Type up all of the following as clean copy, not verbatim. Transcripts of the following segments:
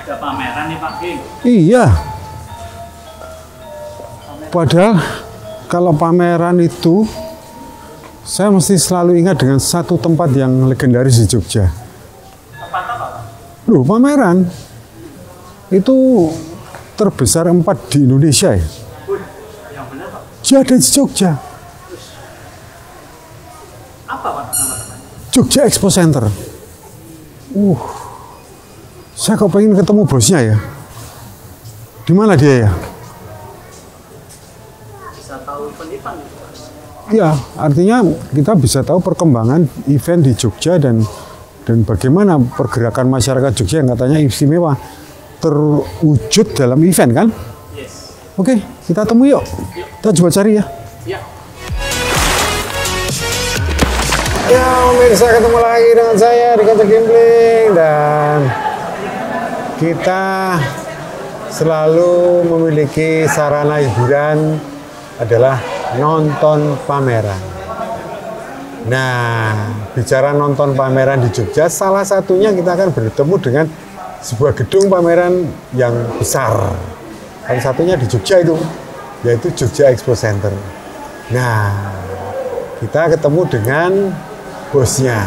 Ada pameran nih Pak King. Iya. Padahal kalau pameran itu saya mesti selalu ingat dengan satu tempat yang legendaris di Jogja. Tempat apa Pak? Loh, pameran itu terbesar 4 di Indonesia ya. Yang benar Pak. Dia ada di Jogja. Apa Pak nama-namanya? Jogja Expo Center. Saya kok pengen ketemu bosnya ya. Di mana dia ya? Bisa tahu event-event gitu Pak. Ya, artinya kita bisa tahu perkembangan event di Jogja dan bagaimana pergerakan masyarakat Jogja yang katanya istimewa terwujud dalam event kan? Yes. Oke, kita temui yuk. Kita coba cari ya. Iya. Ya, pemirsa, ketemu lagi dengan saya di Kota Gambling dan kita selalu memiliki sarana hiburan adalah nonton pameran. Nah, bicara nonton pameran di Jogja, salah satunya kita akan bertemu dengan sebuah gedung pameran yang besar. Salah satunya di Jogja itu, yaitu Jogja Expo Center. Nah, kita ketemu dengan bosnya,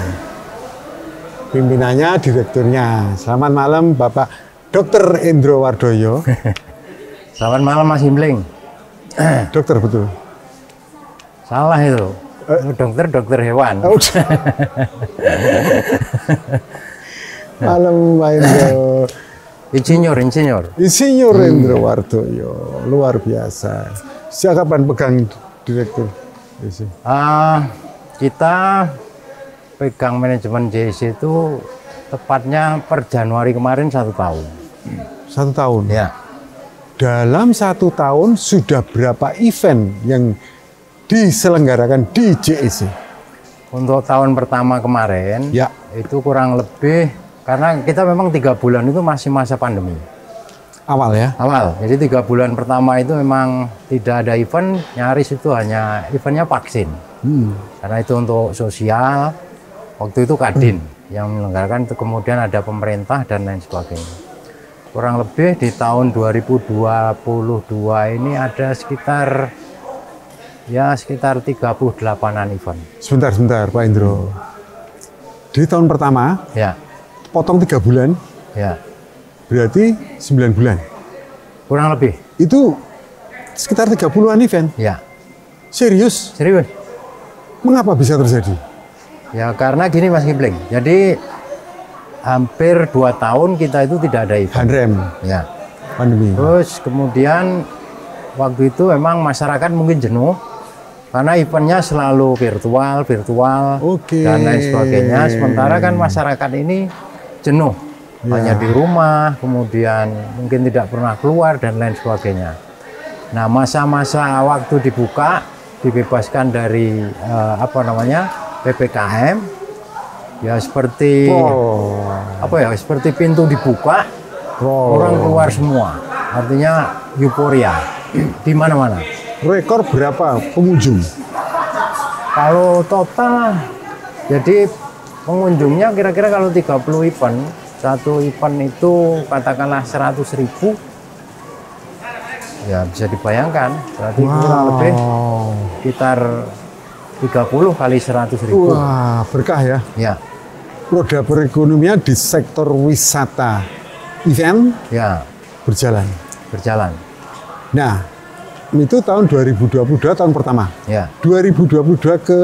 pimpinannya, direkturnya. Selamat malam Bapak Dr. Endro Wardoyo. Selamat malam Mas Gambling. Dokter betul? Salah itu. Dokter hewan. Malam Pak Endro. Insinyur Endro Wardoyo, luar biasa. Sejak kapan pegang direktur? Kita pegang manajemen JEC itu tepatnya per Januari kemarin 1 tahun. 1 tahun? Ya. Dalam 1 tahun sudah berapa event yang diselenggarakan di JEC? Untuk tahun pertama kemarin, ya, itu kurang lebih, karena kita memang 3 bulan itu masih masa pandemi. Awal ya? Awal, jadi 3 bulan pertama itu memang tidak ada event, nyaris itu hanya eventnya vaksin. Karena itu untuk sosial, waktu itu Kadin yang menyelenggarakan, itu kemudian ada pemerintah dan lain sebagainya. Kurang lebih di tahun 2022 ini ada sekitar 38-an event. Sebentar Pak Endro. Di tahun pertama, ya, potong 3 bulan, ya, berarti 9 bulan. Kurang lebih. Itu sekitar 30-an event? Ya. Serius? Serius. Mengapa bisa terjadi? Ya karena gini Mas Gambling, jadi hampir 2 tahun kita itu tidak ada event. Handrem. Ya. Pandemi. Terus kemudian waktu itu memang masyarakat mungkin jenuh karena eventnya selalu virtual, dan lain sebagainya. Sementara kan masyarakat ini jenuh, hanya di rumah, kemudian mungkin tidak pernah keluar dan lain sebagainya. Nah, masa-masa waktu dibuka, dibebaskan dari PPKM, ya seperti seperti pintu dibuka, orang keluar semua. Artinya euforia di mana-mana. Rekor berapa pengunjung? Kalau total, jadi pengunjungnya kira-kira kalau 30 event, satu event itu katakanlah 100.000, ya bisa dibayangkan berarti kurang lebih sekitar 30 kali 100.000. Wah, berkah ya. Ya. Roda perekonomian di sektor wisata event ya berjalan. Nah, itu tahun 2022 tahun pertama. Ya. 2022 ke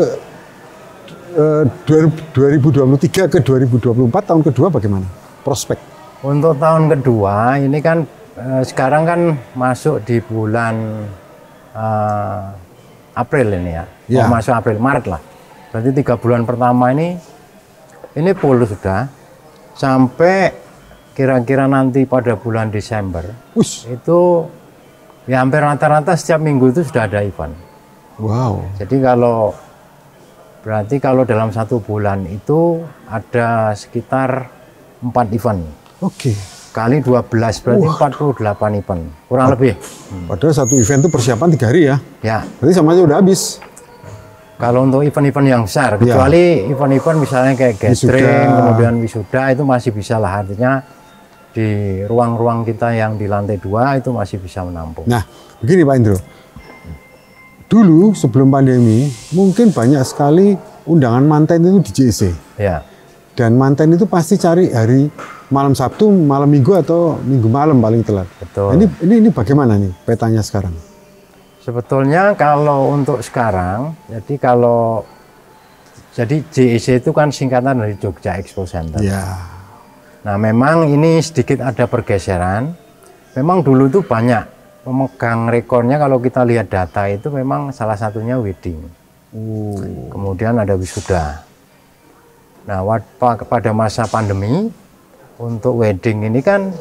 2023 ke 2024 tahun kedua bagaimana? Prospek. Untuk tahun kedua ini kan sekarang kan masuk di bulan April ini ya. Masuk April, Maret lah. Berarti 3 bulan pertama ini full sudah. Sampai kira-kira nanti pada bulan Desember. Itu ya hampir rata-rata setiap minggu itu sudah ada event. Wow. Jadi berarti kalau dalam 1 bulan itu ada sekitar 4 event. Oke. Kali 12 berarti 48 event, kurang lebih. Padahal satu event itu persiapan 3 hari ya? Ya. Berarti sama aja udah habis. Kalau untuk event-event yang besar, kecuali event-event misalnya kayak gathering, kemudian wisuda, itu masih bisa lah. Artinya di ruang-ruang kita yang di lantai 2 itu masih bisa menampung. Nah, begini Pak Indro. Dulu sebelum pandemi, mungkin banyak sekali undangan manten itu di JEC. Ya. Dan manten itu pasti cari hari malam Sabtu, malam Minggu atau Minggu malam paling telat. Betul. Nah, ini bagaimana nih petanya sekarang? Sebetulnya kalau untuk sekarang, jadi JEC itu kan singkatan dari Jogja Expo Center. Ya. Nah, memang ini sedikit ada pergeseran. Memang dulu itu banyak pemegang rekornya, kalau kita lihat data itu memang salah satunya wedding. Kemudian ada wisuda. Nah, pada masa pandemi, untuk wedding ini kan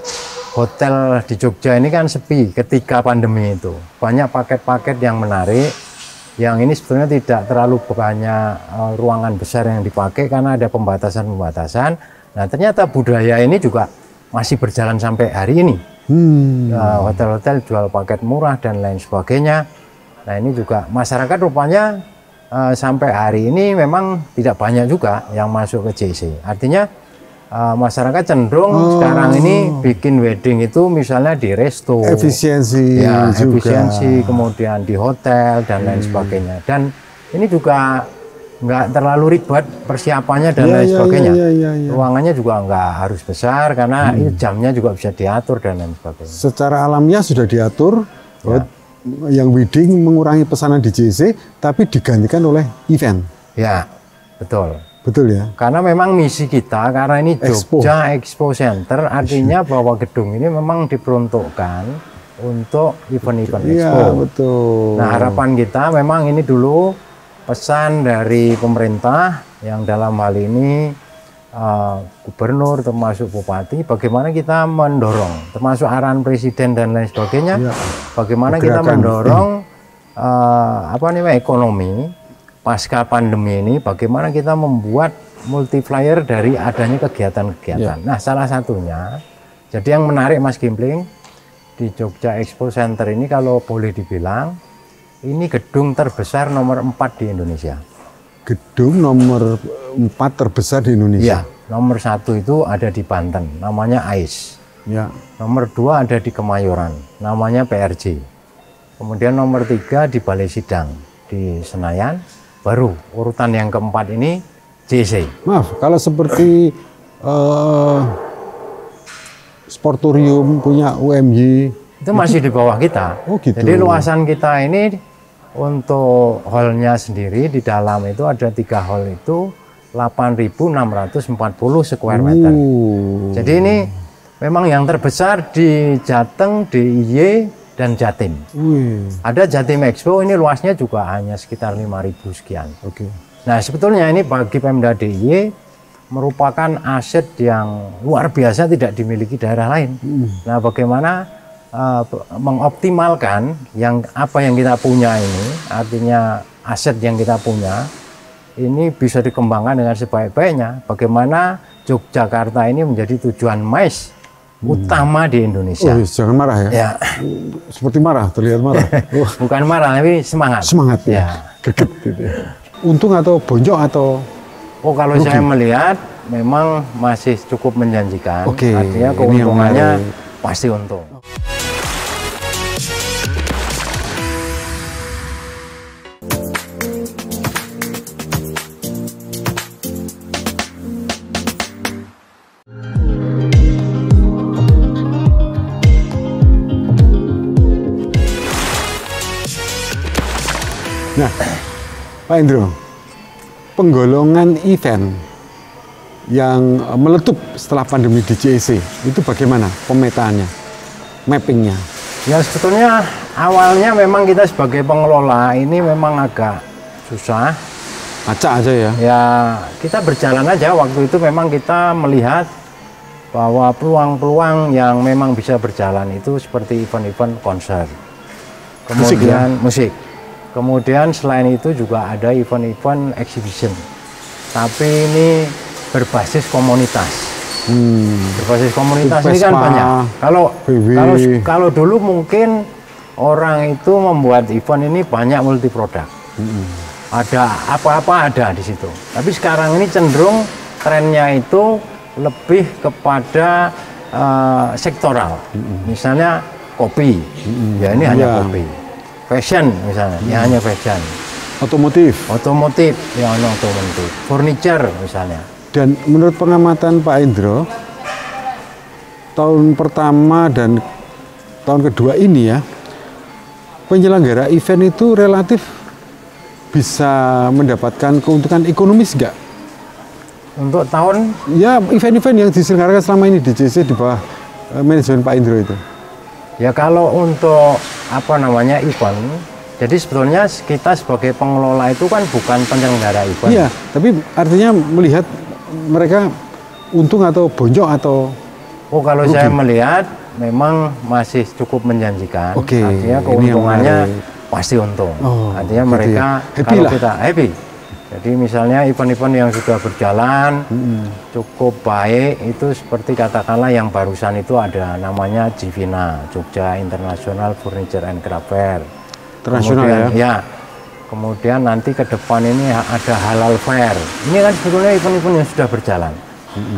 hotel di Jogja ini kan sepi ketika pandemi itu. Banyak paket-paket yang menarik, yang ini sebetulnya tidak terlalu banyak ruangan besar yang dipakai karena ada pembatasan-pembatasan. Nah, ternyata budaya ini juga masih berjalan sampai hari ini. Hotel-hotel jual paket murah dan lain sebagainya. Nah, ini juga masyarakat rupanya sampai hari ini memang tidak banyak juga yang masuk ke JEC. Artinya masyarakat cenderung sekarang ini bikin wedding itu misalnya di resto. Efisiensi ya, juga. Efisiensi, kemudian di hotel dan lain sebagainya. Dan ini juga nggak terlalu ribet persiapannya dan lain sebagainya. Ruangannya juga nggak harus besar karena jamnya juga bisa diatur dan lain sebagainya. Secara alamiah sudah diatur, yang wedding mengurangi pesanan di JEC, tapi digantikan oleh event. Ya, betul. Betul ya. Karena memang misi kita, karena ini Jogja Expo Center, artinya bahwa gedung ini memang diperuntukkan untuk event-event expo. Iya, betul. Nah, harapan kita memang ini dulu pesan dari pemerintah yang dalam hal ini gubernur termasuk bupati, bagaimana kita mendorong, termasuk arahan presiden dan lain sebagainya, bagaimana kita mendorong ekonomi pasca pandemi ini, bagaimana kita membuat multiplier dari adanya kegiatan-kegiatan. Nah, salah satunya, jadi yang menarik Mas Gimpling di Jogja Expo Center ini kalau boleh dibilang, ini gedung terbesar nomor 4 di Indonesia. Gedung nomor 4 terbesar di Indonesia? Ya, nomor 1 itu ada di Banten, namanya AIS. Ya. Nomor 2 ada di Kemayoran, namanya PRJ. Kemudian nomor 3 di Balai Sidang, di Senayan. Baru urutan yang keempat ini JEC. Maaf, kalau seperti Sportorium punya UMY, itu masih di bawah kita. Oh, gitu. Jadi luasan kita ini untuk hallnya sendiri di dalam itu ada 3 hall itu 8.640 square meter. Jadi ini memang yang terbesar di Jateng, DIY, dan Jatim. Ada Jatim Expo, ini luasnya juga hanya sekitar 5.000 sekian. Nah, sebetulnya ini bagi Pemda DIY merupakan aset yang luar biasa tidak dimiliki daerah lain. Nah, bagaimana mengoptimalkan apa yang kita punya ini, artinya aset yang kita punya ini bisa dikembangkan dengan sebaik-baiknya. Bagaimana Yogyakarta ini menjadi tujuan MICE utama di Indonesia. Oh, jangan marah ya. Ya. Seperti marah, terlihat marah. Bukan marah, tapi semangat. Semangat ya. Geget gitu ya. Untung atau bonjok atau? Oh, kalau rugi? Saya melihat memang masih cukup menjanjikan. Artinya keuntungannya pasti untung. Nah, Pak Indro, penggolongan event yang meletup setelah pandemi di JEC itu bagaimana pemetaannya, mappingnya? Ya, sebetulnya awalnya memang kita sebagai pengelola ini memang agak susah. Acak aja ya? Ya, kita berjalan aja. Waktu itu memang kita melihat bahwa peluang-peluang yang memang bisa berjalan itu seperti event-event konser, kemudian musik. Kemudian selain itu juga ada event-event exhibition, tapi ini berbasis komunitas. Berbasis komunitas ini kan banyak. Kalau dulu mungkin orang itu membuat event ini banyak multi produk. Ada apa-apa ada di situ. Tapi sekarang ini cenderung trennya itu lebih kepada sektoral. Misalnya kopi, ya ini hanya kopi. Fashion misalnya, ya hanya fashion. Otomotif. Ya otomotif. Furniture misalnya. Dan menurut pengamatan Pak Indro, tahun pertama dan tahun kedua ini ya, penyelenggara event itu relatif bisa mendapatkan keuntungan ekonomis nggak? Untuk tahun? Ya, event-event yang diselenggarakan selama ini di JC di bawah manajemen Pak Indro itu. Ya kalau untuk event, jadi sebetulnya kita sebagai pengelola itu kan bukan penyelenggara event. Iya, tapi artinya melihat mereka untung atau bonjok atau kalau rugi? Saya melihat memang masih cukup menjanjikan. Artinya keuntungannya pasti untung. Artinya mereka kalau kita happy. Jadi misalnya event-event yang sudah berjalan cukup baik itu seperti katakanlah yang barusan itu ada namanya Jivina, Jogja International Furniture and Craft Fair. Kemudian, ya. Kemudian nanti ke depan ini ada Halal Fair. Ini kan sebetulnya event-event yang sudah berjalan.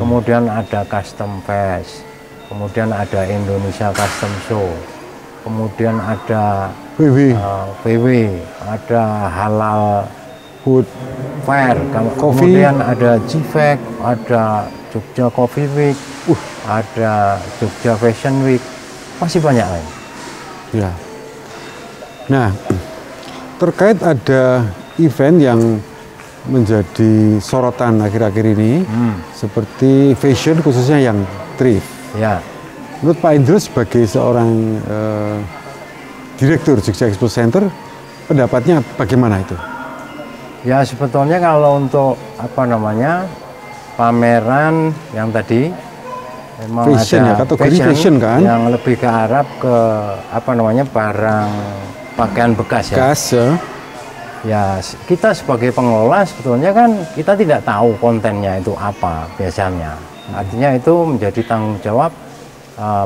Kemudian ada Custom Fest. Kemudian ada Indonesia Custom Show. Kemudian ada PW, ada Halal Food Fair, kemudian ada GFEC, ada Jogja Coffee Week, ada Jogja Fashion Week, masih banyak lain. Ya. Nah, terkait ada event yang menjadi sorotan akhir-akhir ini, seperti fashion khususnya yang thrift. Ya. Menurut Pak Indro sebagai seorang direktur Jogja Expo Center, pendapatnya bagaimana itu? Ya sebetulnya kalau untuk pameran yang tadi memang fashion, ada kategori fashion kan yang lebih ke arah ke barang pakaian bekas ya. Ya kita sebagai pengelola sebetulnya kan kita tidak tahu kontennya itu apa biasanya. Artinya itu menjadi tanggung jawab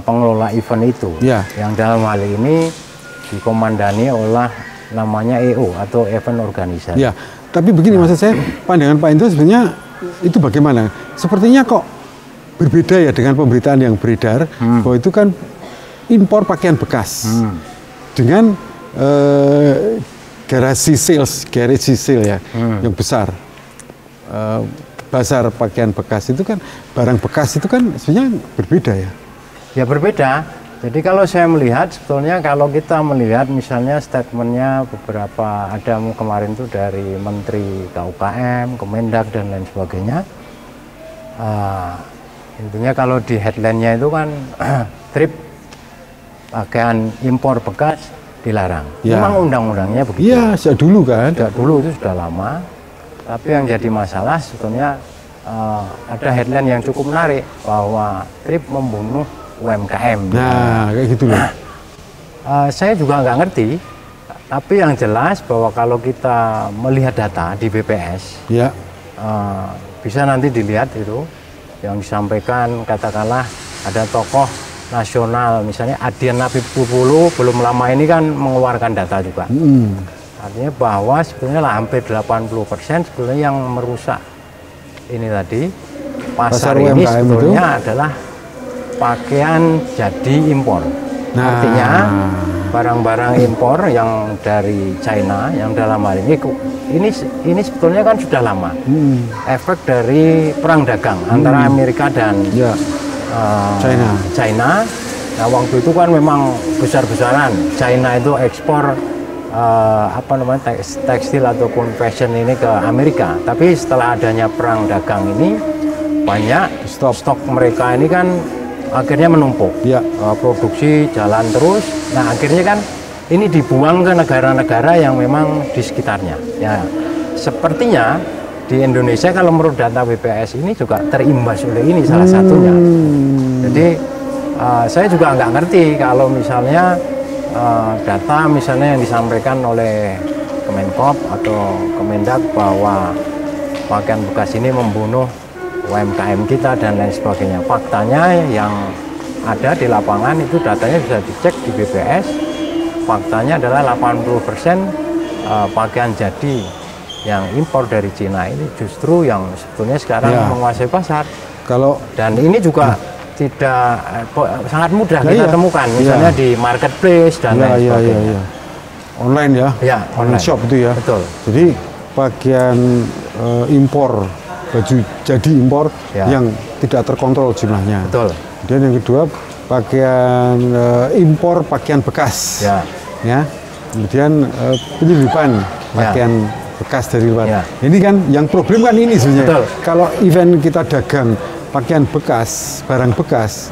pengelola event itu. Ya. Yang dalam hal ini dikomandani oleh namanya EO atau event organizer. Ya. Tapi begini maksud saya, pandangan Pak Indro sebenarnya itu bagaimana? Sepertinya kok berbeda ya dengan pemberitaan yang beredar bahwa itu kan impor pakaian bekas dengan garage sale ya yang besar. Pasar pakaian bekas itu kan barang bekas itu kan sebenarnya berbeda ya. Ya berbeda. Jadi kalau saya melihat sebetulnya kalau kita melihat misalnya statementnya beberapa ada kemarin itu dari Menteri KUKM, Kemendak dan lain sebagainya. Intinya kalau di headline-nya itu kan trip pakaian impor bekas dilarang. Ya. Memang undang-undangnya begitu. Iya, sejak dulu kan. Sejak dulu itu sudah lama. Tapi yang jadi masalah sebetulnya ada headline yang cukup menarik bahwa trip membunuh UMKM. Nah, kayak gitu loh. Saya juga nggak ngerti, tapi yang jelas bahwa kalau kita melihat data di BPS, ya, bisa nanti dilihat itu yang disampaikan katakanlah ada tokoh nasional, misalnya Adian Apip Pupulu belum lama ini kan mengeluarkan data juga. Artinya bahwa sebetulnya hampir 80% sebetulnya yang merusak ini tadi pasar ini UMKM sebetulnya itu adalah pakaian jadi impor. Artinya barang-barang impor yang dari China yang dalam hal ini sebetulnya kan sudah lama. Efek dari perang dagang antara Amerika dan China. Nah waktu itu kan memang besar-besaran. China itu ekspor tekstil ataupun fashion ini ke Amerika. Tapi setelah adanya perang dagang ini banyak stok mereka ini kan akhirnya menumpuk, produksi jalan terus. Nah akhirnya kan ini dibuang ke negara-negara yang memang di sekitarnya. Ya sepertinya di Indonesia kalau menurut data BPS ini juga terimbas oleh ini salah satunya. Jadi saya juga nggak ngerti kalau misalnya data misalnya yang disampaikan oleh Kemenkop atau Kemendak bahwa pakaian bekas ini membunuh UMKM kita dan lain sebagainya. Faktanya yang ada di lapangan itu datanya bisa dicek di BPS. Faktanya adalah 80% pakaian jadi yang impor dari Cina ini justru yang sebetulnya sekarang menguasai pasar. Dan ini juga sangat mudah Nah, kita iya. temukan, misalnya di marketplace dan lain sebagainya. Online ya, Ya, online shop itu ya. Betul. Jadi bagian impor baju jadi impor Ya. yang tidak terkontrol jumlahnya. Betul. Dan yang kedua bagian impor pakaian bekas. Ya. Ya. Kemudian penyelundupan pakaian bekas dari luar. Ya. Ini kan yang problem kan ini sebenarnya. Betul. Kalau event kita dagang pakaian bekas, barang bekas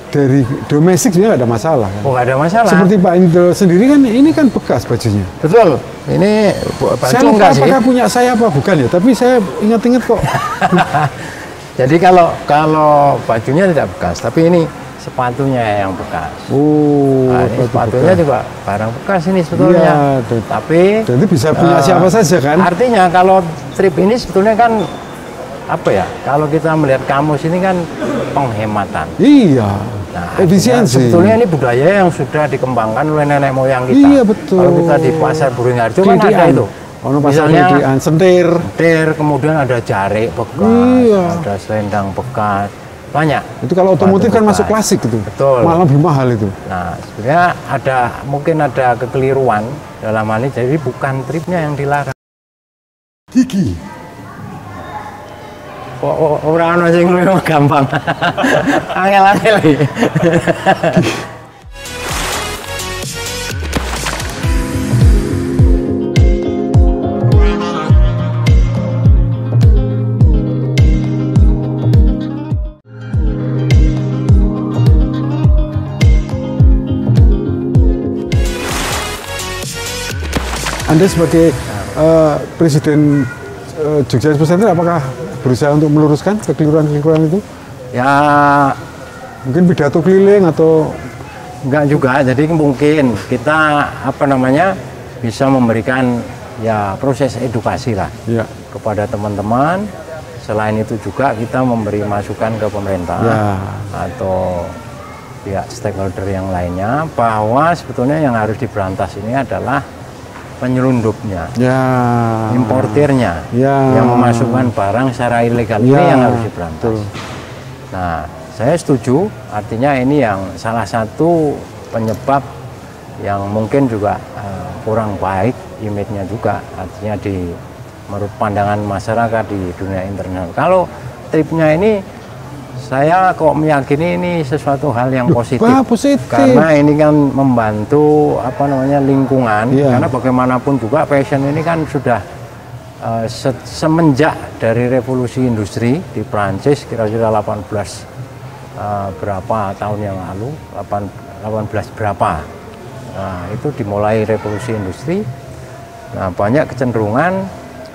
dari domestik sebenarnya nggak ada masalah. Kan? Oh, nggak ada masalah. Seperti Pak Indro sendiri kan ini kan bekas bajunya. Betul. Ini baju Saya lupa enggak sih? apakah punya saya apa bukan ya, tapi saya ingat-ingat kok. Jadi kalau bajunya tidak bekas, tapi ini sepatunya yang bekas. Oh, Nah, ini sepatu sepatunya bekas. juga barang bekas ini sebetulnya. Iya, Tapi jadi bisa punya siapa saja kan? Artinya kalau trip ini sebetulnya kan apa ya? Kalau kita melihat kamus ini kan penghematan. Iya. Nah, Efisiensi. sebetulnya ini budaya yang sudah dikembangkan oleh nenek moyang kita. Iya, betul. Kalau kita di pasar Buringharjo kan ada Kelitian. itu. Ono pasar Misalnya kelitian, sentir. kemudian ada jarik bekas, Iya. ada selendang bekas, banyak. Itu kalau otomotif Sepatu kan masuk bekas. klasik itu. Betul. Malah lebih mahal itu. Nah, sebenarnya mungkin ada kekeliruan dalam hal ini. Jadi bukan tripnya yang dilarang. Gigi. Kok orang ono sing luwih gampang. Angel-angel iki. Anda sebagai Presiden Jogja Expo Center apakah berusaha untuk meluruskan kekeliruan-kekeliruan itu? Ya, Mungkin pidato keliling atau enggak juga. Jadi mungkin kita bisa memberikan ya proses edukasi lah ya, kepada teman-teman. Selain itu juga kita memberi masukan ke pemerintah ya, atau pihak stakeholder yang lainnya bahwa sebetulnya yang harus diberantas ini adalah penyelundupnya, ya, importirnya, ya, yang memasukkan barang secara ilegal ini Ya, yang harus diberantas. betul. Nah, saya setuju. Artinya ini yang salah satu penyebab yang mungkin juga kurang baik image-nya juga. Artinya menurut pandangan masyarakat di dunia internasional. Kalau tripnya ini saya kok meyakini ini sesuatu hal yang positif. Positif. Karena ini kan membantu lingkungan. Iya. Karena bagaimanapun juga fashion ini kan sudah semenjak dari revolusi industri di Prancis kira-kira 18 berapa tahun yang lalu, 18 berapa. Nah, itu dimulai revolusi industri. Nah, banyak kecenderungan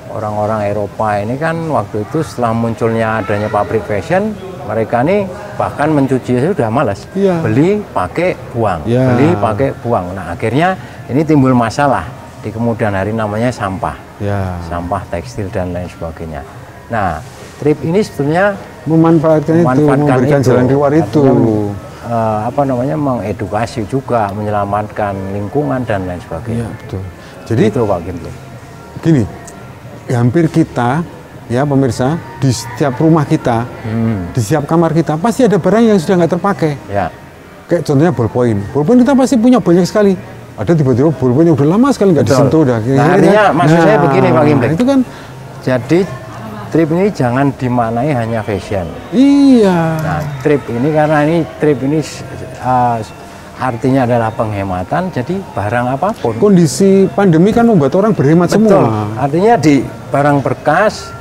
orang-orang Eropa ini kan waktu itu setelah munculnya adanya pabrik fashion, mereka nih bahkan mencuci sudah malas. Iya. Beli, pakai, buang. Iya. Beli, pakai, buang. Nah, akhirnya ini timbul masalah di kemudian hari namanya sampah. Ya. Sampah tekstil dan lain sebagainya. Nah, trip ini sebetulnya Memanfaatkan itu, memberikan jalan keluar itu. mengedukasi juga, menyelamatkan lingkungan dan lain sebagainya. Iya, betul. Jadi Itu Pak Ginting. gini, hampir kita ya pemirsa di setiap rumah kita, di setiap kamar kita pasti ada barang yang sudah nggak terpakai. Ya, Kayak contohnya ballpoint. Ballpoint kita pasti punya banyak sekali. Ada tiba-tiba ballpoint yang udah lama sekali nggak Betul. disentuh udah. Nah, artinya maksud saya begini Pak Ginting. Itu kan jadi trip ini jangan dimaknai hanya fashion. iya. Nah, trip ini karena trip ini artinya adalah penghematan, jadi barang apapun. Kondisi pandemi kan membuat orang berhemat Betul. semua. Artinya di barang bekas,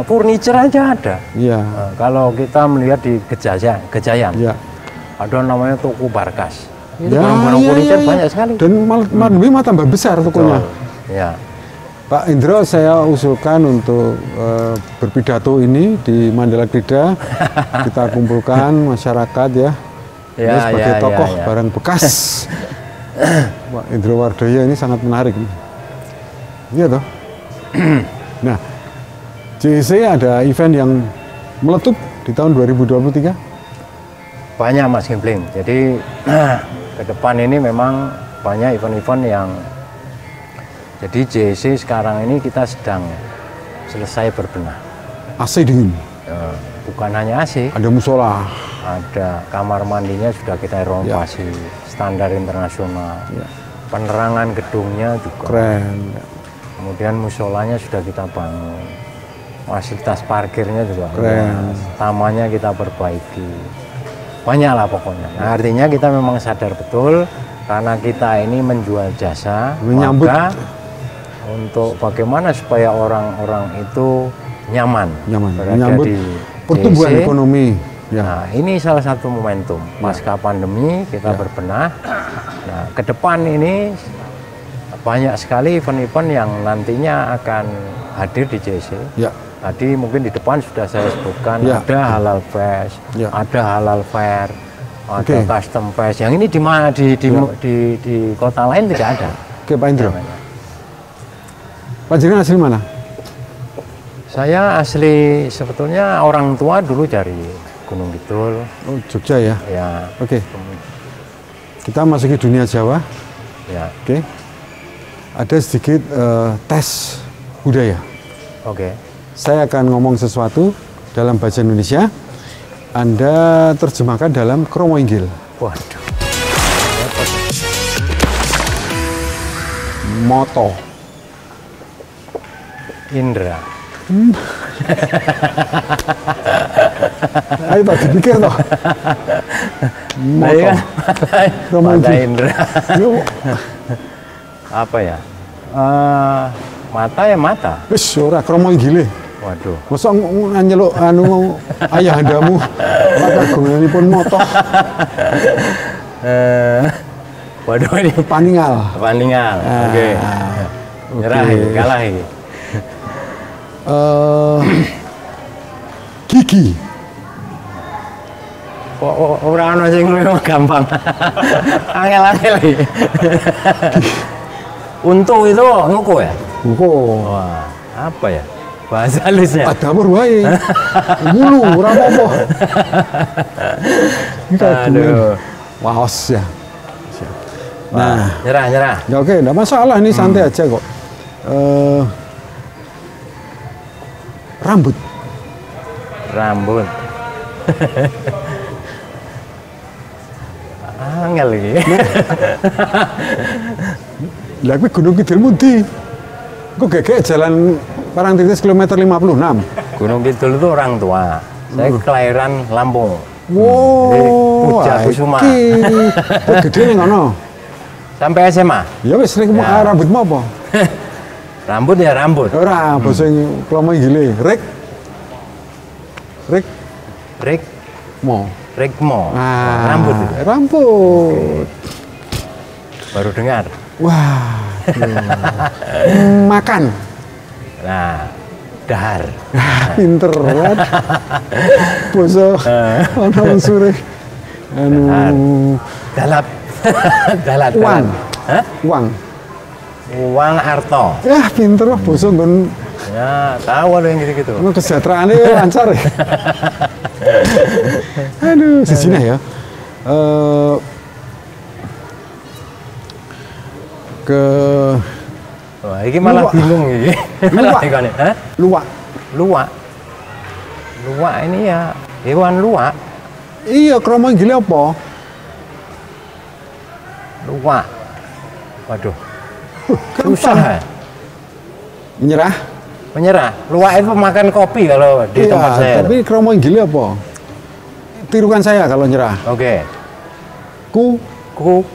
furniture aja ada. Iya. Nah, kalau kita melihat di Gejayan, Iya. ada namanya toko Barkas. Itu Ya, barang-barang iya, furniture iya, iya. banyak sekali. Dan pandemi malah tambah besar tokonya. Ya, Pak Indro, saya usulkan untuk berpidato ini di Mandala Krida. Kita kumpulkan masyarakat ya. Ya, Ini sebagai ya, tokoh ya. barang bekas. Pak Indro Wardoyo ini sangat menarik. Iya toh? Nah, JEC ada event yang meletup di tahun 2023. banyak Mas Gimpling. Jadi ke depan ini memang banyak event-event yang jadi JEC sekarang ini kita sedang selesai berbenah. AC dingin, Bukan hanya AC, ada musola. ada kamar mandinya sudah kita renovasi standar internasional. Penerangan gedungnya juga Keren. kemudian musolanya sudah kita bangun, fasilitas parkirnya juga Keren. tamannya kita perbaiki, banyak lah pokoknya. Nah, artinya kita memang sadar betul karena kita ini menjual jasa, Menyambut. maka untuk bagaimana supaya orang-orang itu nyaman berada Menyambut di pertumbuhan JEC. ekonomi. Ya. Nah, ini salah satu momentum pasca pandemi kita berbenah. Nah, ke depan ini banyak sekali event-event yang nantinya akan hadir di JEC. Ya. Tadi mungkin di depan sudah saya sebutkan Ya. ada halal fest, Ya. ada halal fair, ada Oke. custom fest. Yang ini di mana di kota lain tidak ada. Oke, Pak Indro. Namanya. Pak jenengan asli mana? Saya asli sebetulnya orang tua dulu dari Gunung Kidul. Oh, Jogja ya. Ya, Oke. Kita masuki dunia Jawa. ya. Oke. Ada sedikit tes budaya. Oke. Saya akan ngomong sesuatu dalam bahasa Indonesia. Anda terjemahkan dalam kromo inggil. Waduh. Moto. Indra. Ayo Pak, dipikir toh. Nah, iya kan? Kromo Mata inggil. Indra. Yuk. Apa ya? Mata ya mata. Wis ora kromo inggile. Waduh. Masa nyeluk anu ayahandamu Pak kagunganipun moto Waduh ini paningal. paningal. Oke. Nyerah Oke. ini, kalah ini. Gigi. Kok ora ono sing memang gampang. Angel-angel iki. Untu itu nguku ya? Engko Wah, apa ya? Bahasa halusnya. adamur wae. Mulu ora apa-apa. Aduh. Waos ya. Nah, nyerah. Ya oke, enggak masalah ini santai aja kok. Rambut. Rambut. Angel iki. Lah kuwi Gunung Kidul mundi. Kok gegek jalan Parangtritis kilometer 56. Gunung Kidul itu orang tua. Saya kelahiran Lampung. Wow, Puja Kusuma. Gede ning ngono. Sampai SMA. Ya wis rek Ya. rambutmu apa? Rambut ya rambut. Ora basa klomo inggile. Rek. Mo. Rikmo. Rambut itu. Rambut. Baru dengar. Wah. Makan. Nah, dahar. Pinter banget. Basa ana unsure. Anu Dalap. Dalat. uang. Hah? Uang. Uang Arto. Ya pinter lah basa nggon Ya, tahu ada yang gitu-gitu. kesejahteraannya lancar ya. Aduh, sejina ya. Ke Wah, ini malah Luwak. bingung ini. Luwak. Hah? luwak. Luwak. Luwak ini ya hewan luwak. Iya, kromo inggile apa? Luwak. Waduh, Gampang. susah ya. Menyerah? Menyerah. Luwak itu makan kopi kalau di tempat saya. Tapi kromo inggile apa? Tirukan saya kalau nyerah. Oke. Ku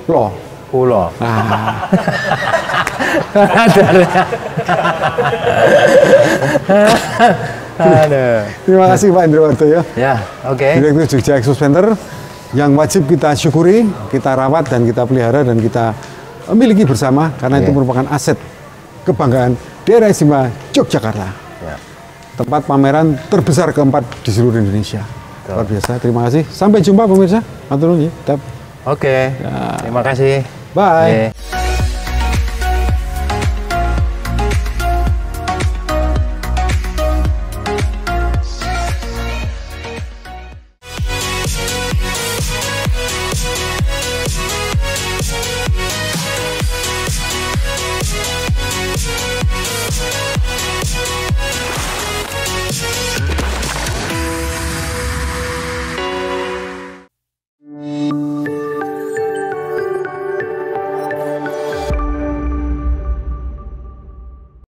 lo. Kulo. Ah, Aduh. terima kasih Pak Indrowarto ya. Ya, oke. Direktur Jogja Expo Center yang wajib kita syukuri, kita rawat dan kita pelihara dan kita miliki bersama karena itu Oke. merupakan aset kebanggaan daerah istimewa Yogyakarta. Ya. Tempat pameran terbesar keempat di seluruh Indonesia. Betul. Luar biasa. Terima kasih. Sampai jumpa pemirsa. Matur nuwun ya. Oke. Terima kasih. Bye. Oke.